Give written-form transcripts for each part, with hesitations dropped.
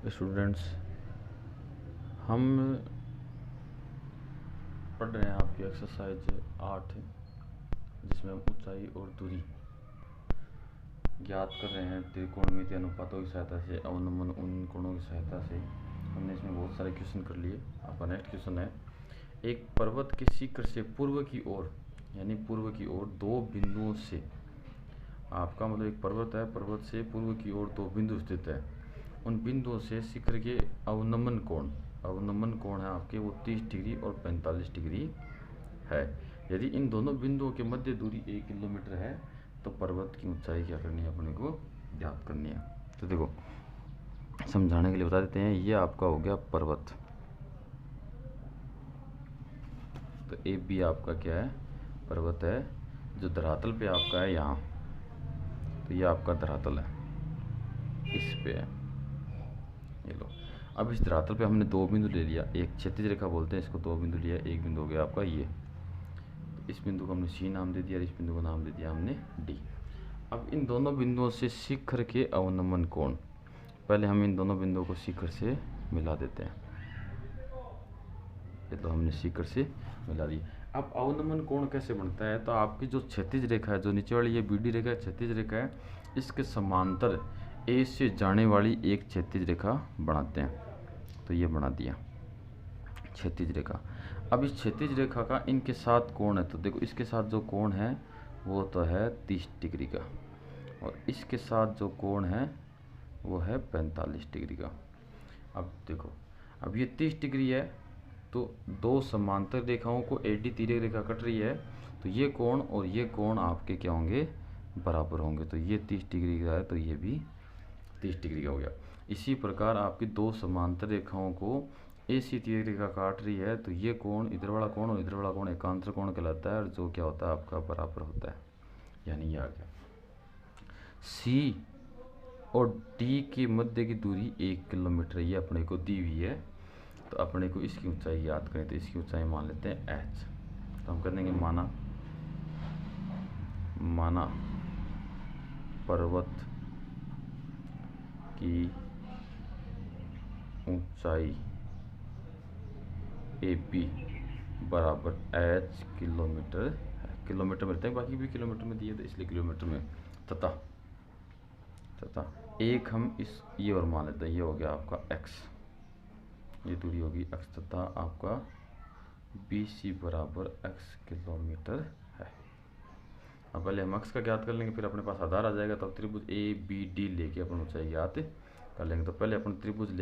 Students, हम पढ़ रहे हैं आपकी एक्सरसाइज 8, जिसमें हम ऊंचाई और दूरी ज्ञात कर रहे हैं त्रिकोणमितीय अनुपातों की सहायता से, अवनमन उन कोणों की सहायता से। हमने इसमें बहुत सारे क्वेश्चन कर लिए। आपका नेक्स्ट क्वेश्चन है, एक पर्वत के शिखर से पूर्व की ओर, यानी पूर्व की ओर दो बिंदुओं से, आपका मतलब एक पर्वत है, पर्वत से पूर्व की ओर दो बिंदु स्थित है। उन बिंदुओं से शिखर के अवनमन कोण है आपके, वो 30 डिग्री और 45 डिग्री है। यदि इन दोनों बिंदुओं के मध्य दूरी 1 किलोमीटर है तो पर्वत की ऊंचाई क्या करनी है, अपने को ज्ञात करनी है। तो देखो, समझाने के लिए बता देते हैं। ये आपका हो गया पर्वत, तो ए बी आपका क्या है, पर्वत है, जो धरातल पे आपका है यहाँ। तो ये आपका धरातल है, इस पे है, ये लो। अब इस धरातल पे हमने दो बिंदु ले लिया, एक क्षैतिज रेखा बोलते हैं इसको, दो बिंदु लिया, एक बिंदु हो गया आपका ये। तो इस बिंदु को हमने सी नाम दे दिया और इस बिंदु को नाम दे दिया हमने डी। अब इन दोनों बिंदुओं से शिखर के अवनमन कोण, पहले हम इन दोनों बिंदुओं को शिखर से मिला देते हैं। ये तो हमने शिखर से मिला दी। अब अवनमन कोण कैसे बनता है, तो आपकी जो क्षैतिज रेखा है, जो नीचे वाली ये बीडी रेखा क्षैतिज रेखा है, इसके समांतर ए से जाने वाली एक क्षैतिज रेखा बनाते हैं। तो ये बना दिया क्षैतिज रेखा। अब इस क्षैतिज रेखा का इनके साथ कोण है, तो देखो इसके साथ जो कोण है वो तो है 30 डिग्री का, और इसके साथ जो कोण है वो है 45 डिग्री का। अब देखो, अब ये 30 डिग्री है, तो दो समांतर रेखाओं को एडी तिर्यक रेखा कट रही है, तो ये कोण और ये कोण आपके क्या होंगे, बराबर होंगे। तो ये 30 डिग्री का है, तो ये भी 30 डिग्री का हो गया। इसी प्रकार आपकी दो समांतर रेखाओं को ऐसी तिर्यक रेखा काट रही है, तो ये कोण, इधर वाला कोण और इधर वाला कोण एकांतर कोण कहलाता है, और जो क्या होता है आपका बराबर होता है। यानी ये आ गया। सी और डी के मध्य की दूरी 1 किलोमीटर ये अपने को दी हुई है। तो अपने को इसकी ऊंचाई याद करें, तो इसकी ऊंचाई मान लेते हैं h। तो हम कर देंगे माना पर्वत की ऊंचाई ए बी बराबर h किलोमीटर है। किलोमीटर मिलते हैं, बाकी भी किलोमीटर में दिए, तो इसलिए किलोमीटर में। तथा एक हम इस ये और मान लेते हैं, ये हो गया आपका x, ये दूरी होगी x, तथा आपका बी सी बराबर x किलोमीटर है। अब पहले हम x का ज्ञात कर लेंगे, फिर अपने पास आधार आ जाएगा, तो त्रिभुज ए बी डी लेके अपन ऊंचाई ज्ञात कर लेंगे। तो पहले अपन त्रिभुज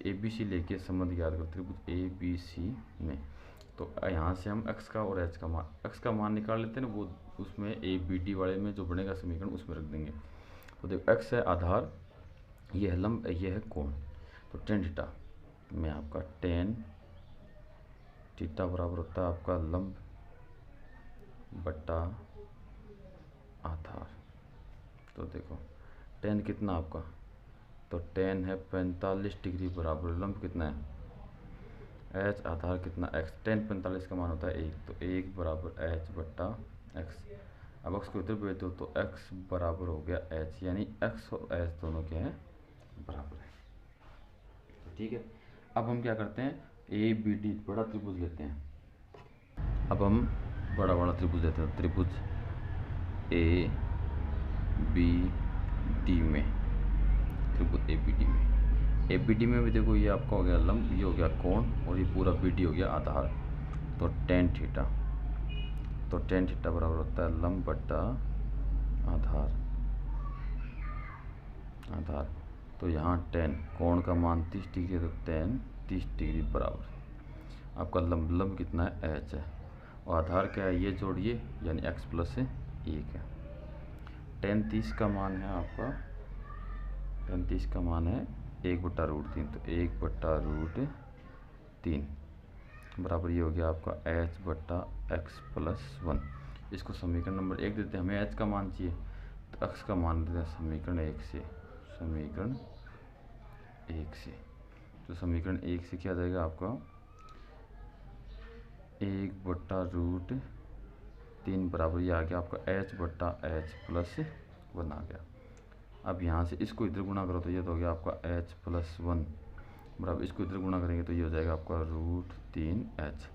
ए बी सी लेके संबंध ज्ञात कर, त्रिभुज ए बी सी में। तो यहाँ से हम x का और x का मान निकाल लेते हैं ना, वो उसमें ए बी डी वाले में जो बनेगा समीकरण उसमें रख देंगे। तो देखो x है आधार, ये है लंब, ये है कोण। तो टेन थीटा में आपका टेन थीटा बराबर होता है आपका लंब बट्टा आधार। तो देखो टेन कितना आपका, तो टेन है 45 डिग्री बराबर लंब कितना है एच, आधार कितना एक्स। टेन 45 का मान होता है 1, तो 1 बराबर एच बट्टा एक्स। अब एक्स को इधर भेज दो तो एक्स बराबर हो गया एच, यानी एक्स और एच दोनों क्या है, बराबर है। तो ठीक है, अब हम क्या करते हैं, ए बी डी बड़ा त्रिभुज लेते हैं। अब हम बड़ा त्रिभुज लेते हैं, त्रिभुज ए बी डी में, त्रिभुज ए बी डी में, ए बी डी में भी देखो ये आपका हो गया लंब, ये हो गया कोण, और ये पूरा बी डी हो गया आधार। तो टेन थीटा, तो टेन थीटा बराबर होता है लंब बट्टा आधार। तो यहाँ टेन, कोण का मान 30 डिग्री है, तो टेन 30 डिग्री बराबर आपका लंब कितना है, एच है, और आधार क्या है, ये जोड़िए, यानी एक्स प्लस 1 है। टेन 30 का मान है आपका, टेन 30 का मान है 1/√3, तो 1/√3 बराबर ये हो गया आपका एच बट्टा एक्स प्लस 1। इसको समीकरण नंबर 1 देते हैं, हमें एच का मान चाहिए, तो एक्स का मान देते हैं समीकरण 1 से, तो समीकरण 1 से क्या आ जाएगा आपका 1/√3 बराबर ये आ गया आपका एच बट्टा एच प्लस 1 आ गया। अब यहाँ से इसको इधर गुणा करो तो ये तो हो गया आपका h+1 बराबर, इसको इधर गुणा करेंगे तो ये हो जाएगा आपका √3h।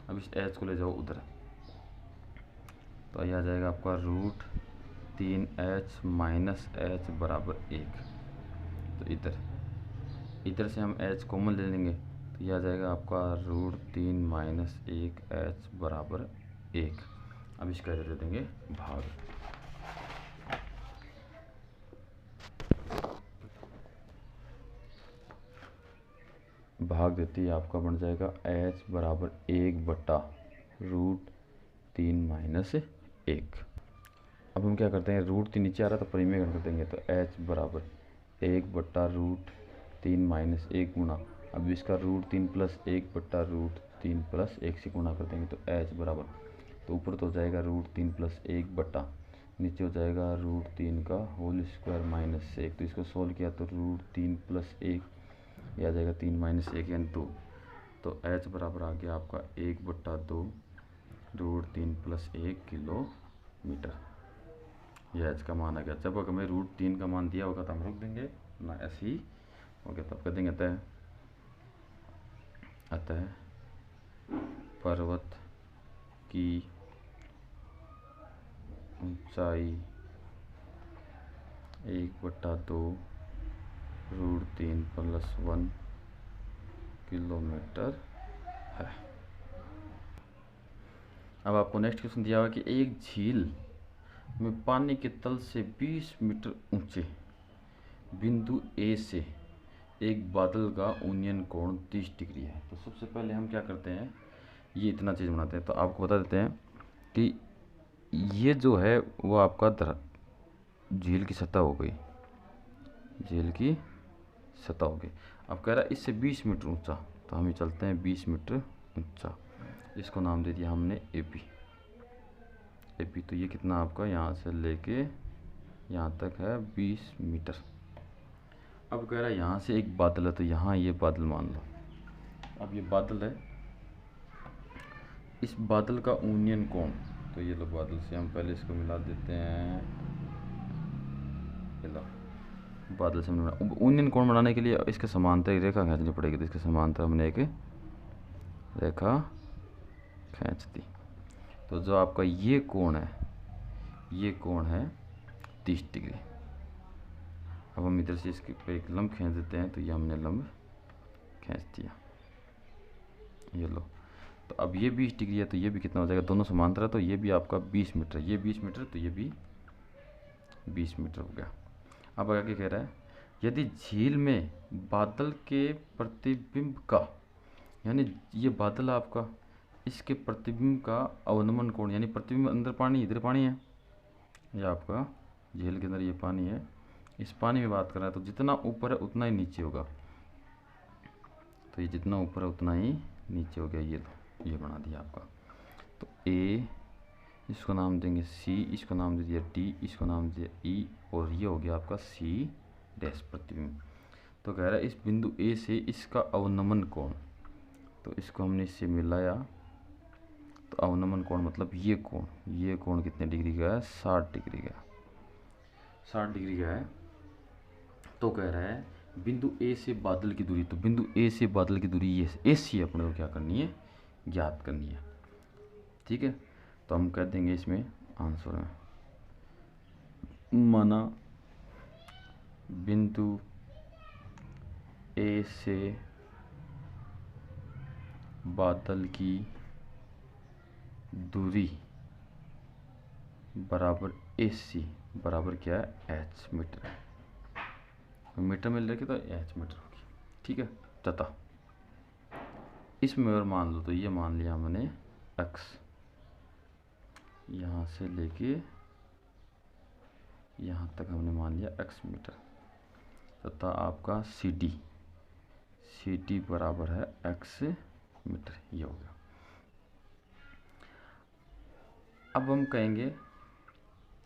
अब इस h को ले जाओ उधर तो ये आ जाएगा आपका √3h - h बराबर 1। तो इधर से हम h कॉमन ले लेंगे तो ये आ जाएगा आपका √3 - 1h बराबर 1। अब इसका इधर दे देंगे भाग। भाग देती है आपका बन जाएगा h बराबर 1/√3 - 1। अब हम क्या करते हैं, √3 नीचे आ रहा तो परिमेय कर देंगे तो h बराबर 1/√3 - 1 गुणा, अब इसका √3 + 1/√3 + 1 से गुणा कर देंगे तो h बराबर, तो ऊपर तो हो जाएगा √3 + 1 बटा, नीचे हो जाएगा √3 का होल स्क्वायर - 1। तो इसको सोल्व किया तो √3 + 1 ये आ जाएगा 3 - 1 यानी 2। तो h बराबर आ गया आपका 1/2 √3 + 1 किलोमीटर। यह h का मान आ गया। जब अगर हमें √3 का मान दिया होगा तो हम रोक देंगे ना, ऐसे ही हो गया। तब कर देंगे अतः पर्वत की ऊंचाई 1/2 √3 + 1 किलोमीटर है। अब आपको नेक्स्ट क्वेश्चन दिया हुआ कि एक झील में पानी के तल से 20 मीटर ऊंचे बिंदु ए से एक बादल का उन्नयन कोण 30 डिग्री है। तो सबसे पहले हम क्या करते हैं, ये इतना चीज़ बनाते हैं। तो आपको बता देते हैं कि ये जो है वो आपका झील की सतह हो गई, झील की सतह हो गई। अब कह रहा है इससे 20 मीटर ऊंचा, तो हम ही चलते हैं 20 मीटर ऊंचा। इसको नाम दे दिया हमने एपी। तो ये कितना आपका यहाँ से लेके यहाँ तक है 20 मीटर। अब कह रहा है यहाँ से एक बादल है, तो यहाँ ये बादल मान लो। अब ये बादल है, इस बादल का उन्नयन कोण, तो ये लो बादल से हम पहले इसको मिला देते हैं। ये लो बादल से हमने उन्नयन कोण बनाने के लिए इसके समांतर एक रेखा खींचनी पड़ेगी। तो इसके समांतर हमने एक रेखा खींच दी। तो जो आपका ये कोण है, ये कोण है 30 डिग्री। अब हम इधर से इसके पे एक लंब खींच देते हैं। तो ये हमने लंब खींच दिया, ये लो। तो अब ये 20 डिग्री है तो ये भी कितना हो जाएगा, दोनों समांतर है तो ये भी आपका 20 मीटर, ये 20 मीटर तो ये भी 20 मीटर हो गया। अब आगे कह रहा है यदि झील में बादल के प्रतिबिंब का, यानी ये बादल आपका, इसके प्रतिबिंब का अवनमन कोण, यानी प्रतिबिंब अंदर पानी इधर पानी है, ये आपका झील के अंदर ये पानी है, इस पानी में बात कर रहा है। तो जितना ऊपर है उतना ही नीचे होगा। तो ये जितना ऊपर है उतना ही नीचे हो गया। ये बना दिया आपका। तो ए, इसको नाम देंगे सी, इसको नाम दे दिया डी, इसको नाम दिया ई, और ये हो गया आपका सी डैश प्रतिबिंब। तो कह रहा है इस बिंदु ए से इसका अवनमन कोण, तो इसको हमने इससे मिलाया तो अवनमन कोण मतलब ये कोण कितने डिग्री का है, 60 डिग्री का, 60 डिग्री का है। तो कह रहा है बिंदु ए से बादल की दूरी, तो बिंदु ए से बादल की दूरी ये ए सी अपने को क्या करनी है, ज्ञात करनी है। ठीक है, तो हम कह देंगे इसमें आंसर में, माना बिंदु ए से बादल की दूरी बराबर ए सी बराबर क्या है, एच मीटर है। मीटर में लेके तो एच मीटर होगी। ठीक है, तथा इसमें और मान लो, तो ये मान लिया हमने एक्स, यहाँ से लेके यहाँ तक हमने मान लिया एक्स मीटर, तथा आपका सी डी बराबर है एक्स मीटर। ये हो गया। अब हम कहेंगे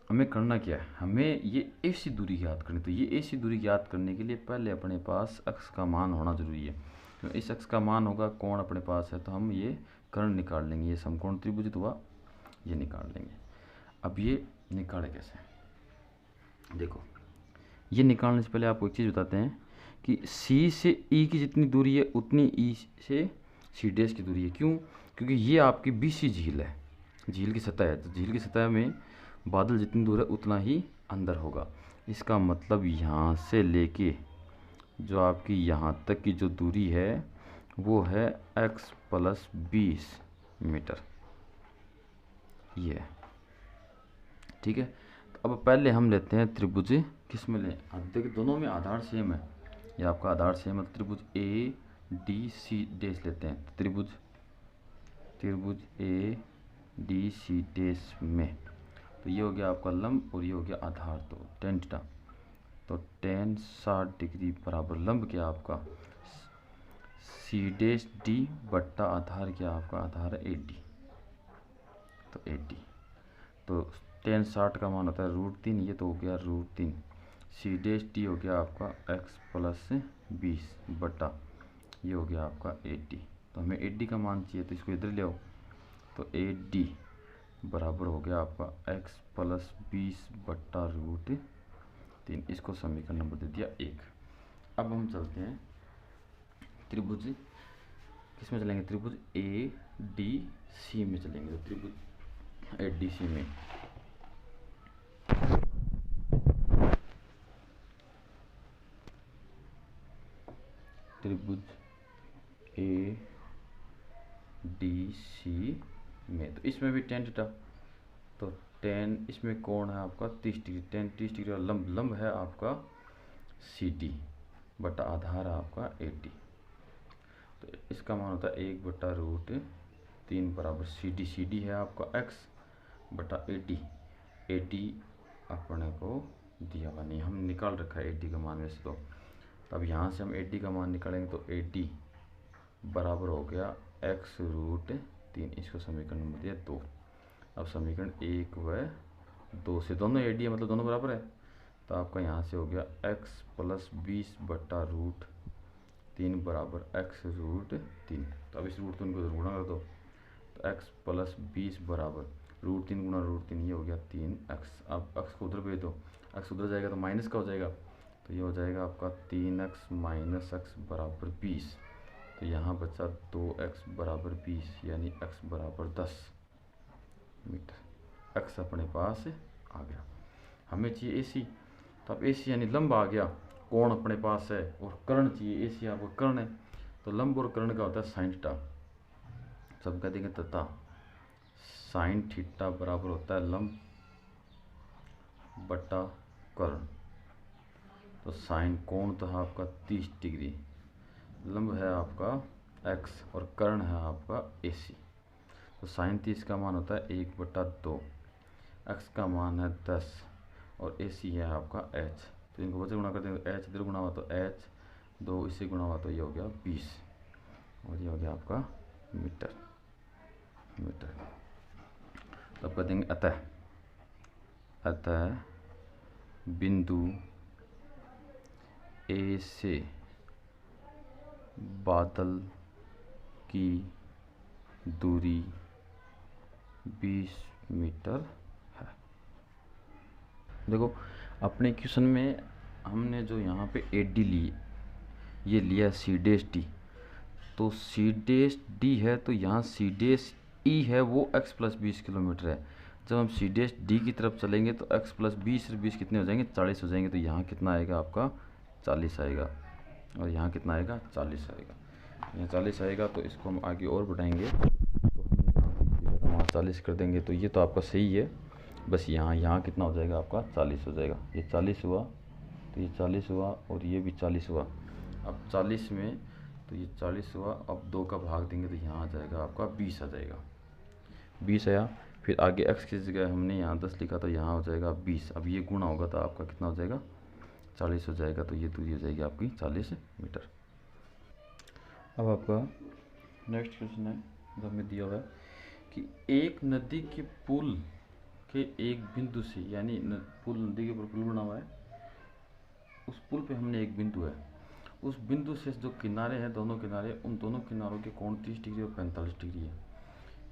हमें करना क्या है, हमें ये ऐसी दूरी ज्ञात करनी। तो ये ऐसी दूरी ज्ञात करने के लिए पहले अपने पास अक्ष का मान होना जरूरी है। तो इस अक्ष का मान होगा, कोण अपने पास है, तो हम ये कर्ण निकाल लेंगे। ये समकोण त्रिभुज हुआ, ये निकाल लेंगे। अब ये निकाले कैसे, देखो ये निकालने से पहले आपको एक चीज़ बताते हैं कि सी से ई की जितनी दूरी है उतनी ई से सी डैश की दूरी है। क्यों? क्योंकि ये आपकी बीसी झील है, झील की सतह है, तो झील की सतह में बादल जितनी दूर है उतना ही अंदर होगा। इसका मतलब यहाँ से लेके जो आपकी यहाँ तक की जो दूरी है वो है x + 20 मीटर, ये है। ठीक है, तो अब पहले हम लेते हैं त्रिभुज, किस में लें? देखिए दोनों में आधार सेम है, ये आपका आधार सेम है। त्रिभुज ए डी सी डैश लेते हैं। त्रिभुज ए डी सी डैश में तो ये हो गया आपका लंब और ये हो गया आधार, तो tan थीटा, तो tan 60 डिग्री बराबर लंब क्या आपका सी डैश डी बट्टा आधार क्या आपका आधार है 80, तो 80, तो tan 60 का मान होता है √3, ये तो हो गया √3, सी डैश डी हो गया आपका x + 20 बट्टा ये हो गया आपका 80। तो हमें 80 का मान चाहिए, तो इसको इधर ले आओ, तो 80 बराबर हो गया आपका x + 20 बट्टा √3। इसको समीकरण नंबर दे दिया 1। अब हम चलते हैं त्रिभुज, किस में चलेंगे? त्रिभुज ए डी सी में चलेंगे। तो त्रिभुज ए डी सी में त्रिभुज ए डी सी में, तो इसमें भी tan थीटा, तो tan इसमें कोण है आपका 30 डिग्री, tan 30 डिग्री और लंब है आपका सी डी बटा आधार है आपका 80। तो इसका मान होता है 1/√3 बराबर सी डी है आपका x बटा 80 अपने को दिया हुआ नहीं, हम निकाल रखा है 80 का मान वैसे तो। अब यहाँ से हम 80 का मान निकालेंगे, तो 80 बराबर हो गया x√3, इसको समीकरण नंबर दिया 2। अब समीकरण 1 व 2 से दोनों 80 है, मतलब दोनों बराबर है, तो आपका यहाँ से हो गया x + 20 बट्टा √3 बराबर x√3। तो अब इस √3 को गुणा कर दो, तो x + 20 बराबर √3 गुणा √3, ये हो गया 3x। अब x को उधर भेज दो, x उधर जाएगा तो माइनस का हो जाएगा, तो ये हो जाएगा आपका 3x - x बराबर 20। तो यहाँ बचा 2x बराबर 20, यानी x बराबर 10 मीटर। x अपने पास आ गया। हमें चाहिए AC, तो अब AC यानी लंब आ गया, कोण अपने पास है, और कर्ण चाहिए। AC आपको कर्ण है, तो लंब और कर्ण का होता है sin थीटा। सब कह देंगे तथा sin थीटा बराबर होता है लंब बटा कर्ण। तो साइन कोण तो है आपका 30 डिग्री, लंब है आपका x और कर्ण है आपका AC। तो साइन 30 का मान होता है 1/2, x का मान है 10 और AC है आपका h। तो इनको बच्चे गुणा करते हैं, तो h इधर गुणा हुआ तो h, 2 इससे गुणा हुआ तो ये हो गया 20, और ये हो गया आपका मीटर। तब कह देंगे अतः बिंदु A से बादल की दूरी 20 मीटर है। देखो अपने क्वेश्चन में हमने जो यहाँ पे AD ली, ये लिया C डैश D, तो C डैश D है, तो यहाँ C डैश E है वो x + 20 किलोमीटर है। जब हम C डैश D की तरफ चलेंगे तो x + 20 से 20 कितने हो जाएंगे? 40 हो जाएंगे। तो यहाँ कितना आएगा आपका? 40 आएगा, और यहाँ कितना आएगा? 40 आएगा। यहाँ 40 आएगा, तो इसको हम आगे और बढ़ाएंगे, तो हम वहाँ 40 कर देंगे, तो ये तो आपका सही है। बस यहाँ कितना हो जाएगा आपका? 40 हो जाएगा। ये 40 हुआ, तो ये 40 हुआ, और ये भी 40 हुआ। अब 40 में तो ये 40 हुआ, अब 2 का भाग देंगे तो यहाँ आ जाएगा आपका 20 आ जाएगा। 20 आया, फिर आगे x की जगह हमने यहाँ 10 लिखा, तो यहाँ हो जाएगा 20। अब ये गुणा होगा तो आपका कितना हो जाएगा? 40 हो जाएगा। तो ये दूरी हो जाएगी आपकी 40 मीटर। अब आपका नेक्स्ट क्वेश्चन है जो हमें दिया हुआ है कि एक नदी के पुल के एक बिंदु से, यानी पुल, नदी के ऊपर पुल बना हुआ है, उस पुल पे हमने एक बिंदु है, उस बिंदु से जो किनारे हैं, दोनों किनारे, उन दोनों किनारों के कोण 30 डिग्री और 45 डिग्री है।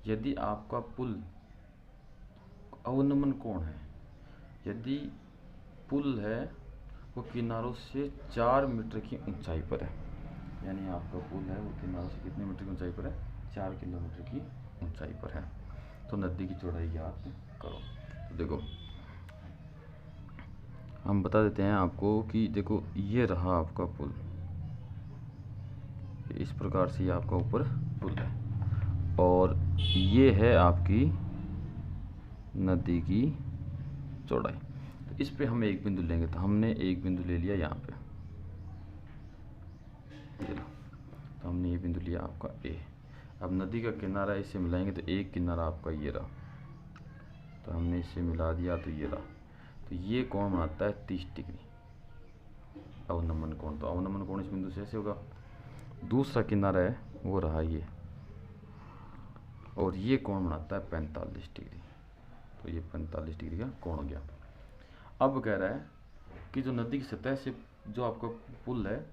यदि आपका पुल अवनमन कोण है, यदि पुल है वो किनारों से 4 मीटर की ऊंचाई पर है। यानी आपका पुल है वो किनारों से कितने मीटर की ऊंचाई पर है? 4 किलोमीटर की ऊंचाई पर है। तो नदी की चौड़ाई ज्ञात करो। तो देखो हम बता देते हैं आपको कि देखो ये रहा आपका पुल, इस प्रकार से ये आपका ऊपर पुल है, और ये है आपकी नदी की चौड़ाई। तो इस पे हम एक बिंदु लेंगे, तो हमने एक बिंदु ले लिया यहाँ पे, ये लो। तो हमने ये बिंदु लिया आपका ए। अब नदी का किनारा इससे मिलाएंगे तो एक किनारा आपका ये रहा, तो हमने इससे मिला दिया तो ये रहा। तो ये कोण बनाता है 30 डिग्री अवनमन कोण। तो अवनमन कोण इस बिंदु से ऐसे होगा। दूसरा किनारा है वो रहा ये, और ये कोण बनाता है 45 डिग्री। तो ये 45 डिग्री का कोण हो गया। अब कह रहा है कि जो नदी की सतह से जो आपका पुल है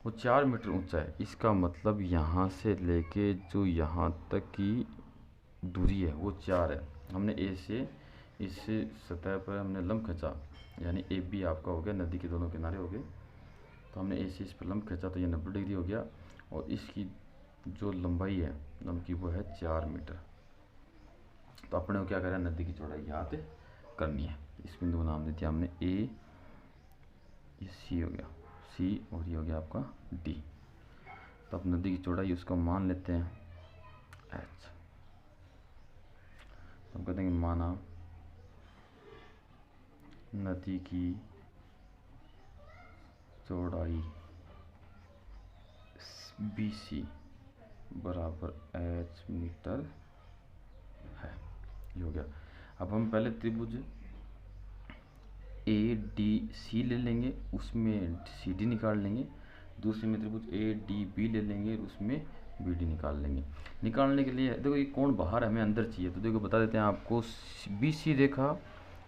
वो 4 मीटर ऊंचा है। इसका मतलब यहाँ से लेके जो यहाँ तक की दूरी है वो 4 है। हमने ए से इस सतह पर हमने लंब खींचा, यानी ए बी आपका हो गया, नदी के दोनों किनारे हो गए। तो हमने ए से इस पर लंब खींचा तो ये 90 डिग्री हो गया, और इसकी जो लंबाई है लंब की वो है 4 मीटर। तो अपने को क्या करें, नदी की चौड़ाई ज्ञात करनी है। इस बिंदु को नाम दे दिया हमने ए, ये सी हो गया सी, और ये हो गया आपका डी। तो अब नदी की चौड़ाई उसका मान लेते हैं एच। हम कहते हैं माना नदी की चौड़ाई बी सी बराबर एच मीटर है। ये हो गया। अब हम पहले त्रिभुज ए डी सी ले लेंगे, उसमें सी डी निकाल लेंगे। दूसरे में त्रिभुज ए डी बी ले लेंगे, उसमें बी डी निकाल लेंगे। निकालने के लिए देखो ये कोण बाहर हमें अंदर चाहिए, तो देखो बता देते हैं आपको, बी सी रेखा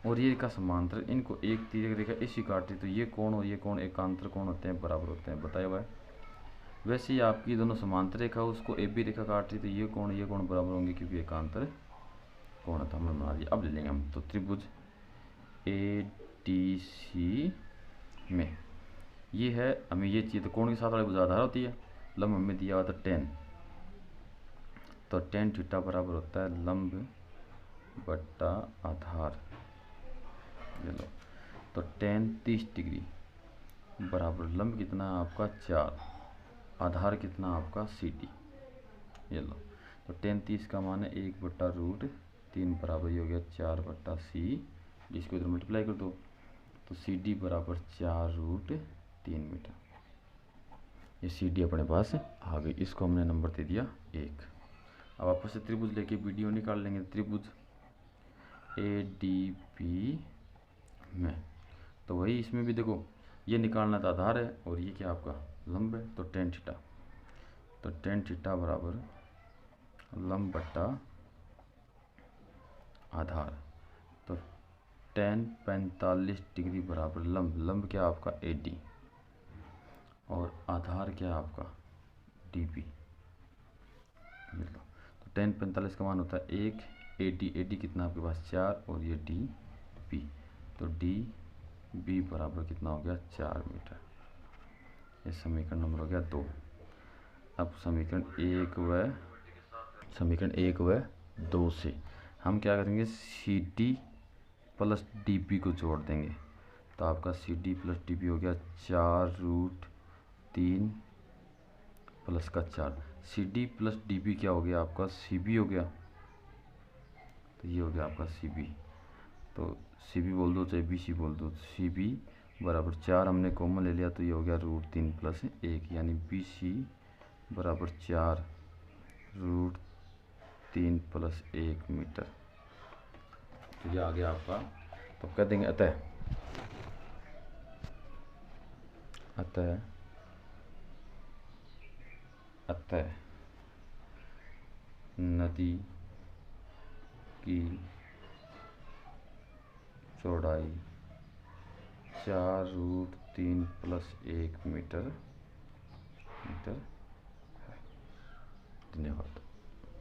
और ये रेखा समांतर, इनको एक तिर्यक रेखा ऐसी काटती, तो ये कोण और ये कोण एकांतर कोण होते हैं, बराबर होते हैं, बताया हुआ है। वैसे ही आपकी दोनों समांतर रेखा उसको ए बी रेखा काट रही, तो ये कोण बराबर होंगे क्योंकि एकांतर कोण था, हमने बना दिया। अब ले लेंगे हम तो त्रिभुज ए डी सी में ये है, हमें ये चाहिए, तो कोण के साथ वाली भुजा आधार होती है, लंब हमें दिया हुआ था 10, तो tan थीटा बराबर होता है लंब बट्टा आधार। ले लो, तो tan 30 डिग्री बराबर लंब कितना है आपका 4, आधार कितना आपका सी डी। ये लो, तो tan 30 का मान है 1/√3 बराबर, ये हो गया 4/c, जिसको इधर मल्टीप्लाई कर दो, तो सी डी बराबर 4√3 मीटर। ये सी डी अपने पास आ गई, इसको हमने नंबर दे दिया 1। अब आपस से त्रिभुज लेके वीडियो निकाल लेंगे। त्रिभुज ए डी बी में, तो वही इसमें भी देखो ये निकालना था आधार है और ये क्या आपका लंब है, तो tan थीटा, तो tan थीटा बराबर लंब बट्टा आधार, तो tan 45 डिग्री बराबर लंब, लंब क्या आपका ए डी और आधार क्या आपका डी बी। तो tan 45 का मान होता है 1, ए डी कितना आपके पास 4, और ये डी बी, तो डी बी बराबर कितना हो गया 4 मीटर। ये समीकरण नंबर हो गया 2। अब समीकरण 1 व 2 से हम क्या करेंगे, C D plus D B को जोड़ देंगे, तो आपका C D plus D B हो गया 4√3 प्लस का 4। C D plus D B क्या हो गया आपका सी बी हो गया, तो ये हो गया आपका सी बी, तो सी बी बोल दो चाहे बी सी बोल दो, सी बी बराबर 4 हमने कॉमन ले लिया, तो ये हो गया √3 प्लस 1, यानी बी सी बराबर 4√3 प्लस 1 मीटर। तो ये आ गया आपका, तो कह देंगे अतः नदी की चौड़ाई 4√3 प्लस 1 मीटर है। धन्यवाद।